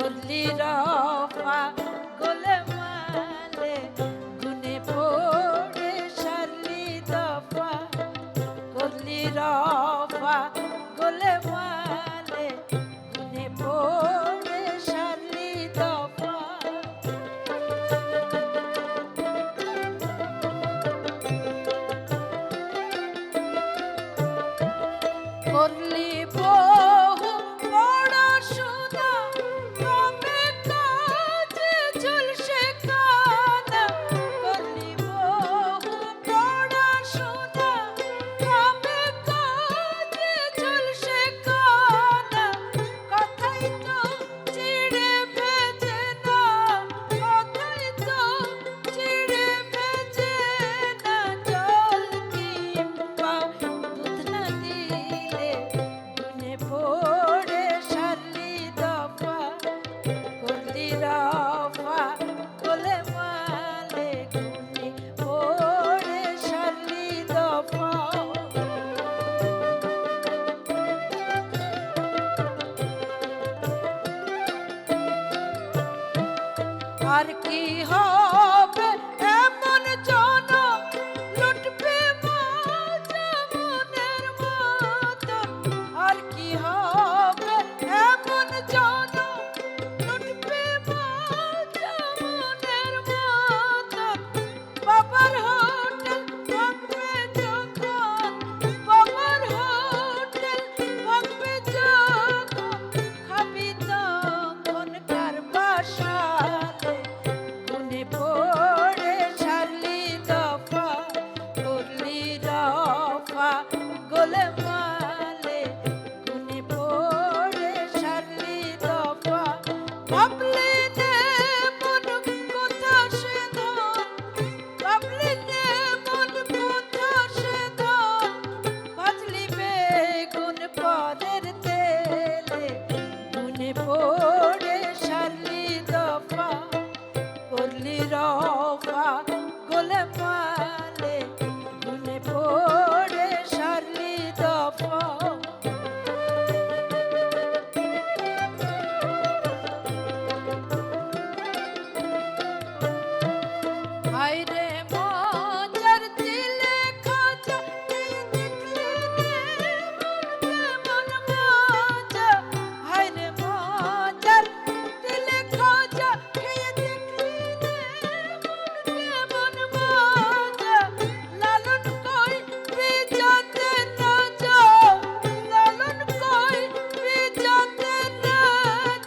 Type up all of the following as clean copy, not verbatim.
করলি রফা গোলে মালে গুনে পড়ে সারলি দফা করলি রফা গোলে মালে গুনে পড়ে সারলি দফা করলি বহু পড়াশোনা তবে কাজে ঝুলসে কানা করলি বহু পড়াশোনা তবে কাজে ঝুলসে কানা কথাই তো চিড়ে ভেজে না কথাই তো চিড়ে ভেজে না জল কিংবা দুধ না দিলে গুনে পড়ে সারলি দফা করলি রফা গোলে মালে গুনে পড়ে সারলি দফা আর কি হবে এমন জনম লুটবে মাজা মনের মতন আর কি হবে এমন জনম লুটবে মাজা মনের মতন বাবার হোটেল ভাঙবে যখন বাবার হোটেল ভাঙবে যখন খাবি তখন কার বাসাতে গুনে পড়ে সারলি দফা করলি রফা গোলে মালে গুনে পড়ে সারলি দফা ভাবলি নে মন কোথা সে ধন ভাবলি নে মন কোথা সে ধন ভাজলি বেগুন পরের তেলে গুনে পড়ে সারলি দফা করলি রফা গোলে মালে গুনে পড়ে সারলি দফা হায়রে মজার দিলে খাজা এই দেখলে নে মন মজা হায়রে মজার দিলে খাজা এই দেখলে নে মন মজা লালন কই বিজাতে না যাও লালন কই বিজাতে না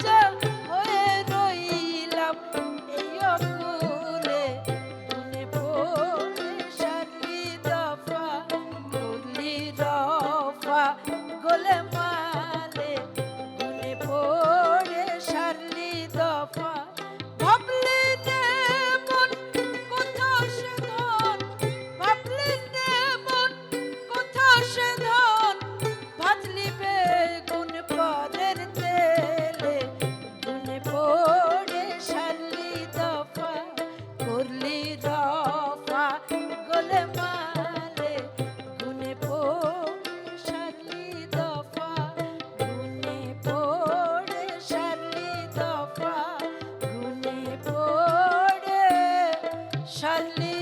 যাও হয়ে রইলাম এই অকুলে গুনে পড়ে সারলি দফা করলি রফা গোলে মালে গুনে পড়ে সারলি দফা ভাবলি নে মন কোথা সে ধন ভাবলি নে মন কোথা সে ধন ভাজলি বেগুন পরের তেলে গুনে পড়ে সারলি দফা করলি রফা গোলে মালে গুনে পড়ে সারলি দফা গুনে পড়ে সারলি দফা গুনে পড়ে সারলি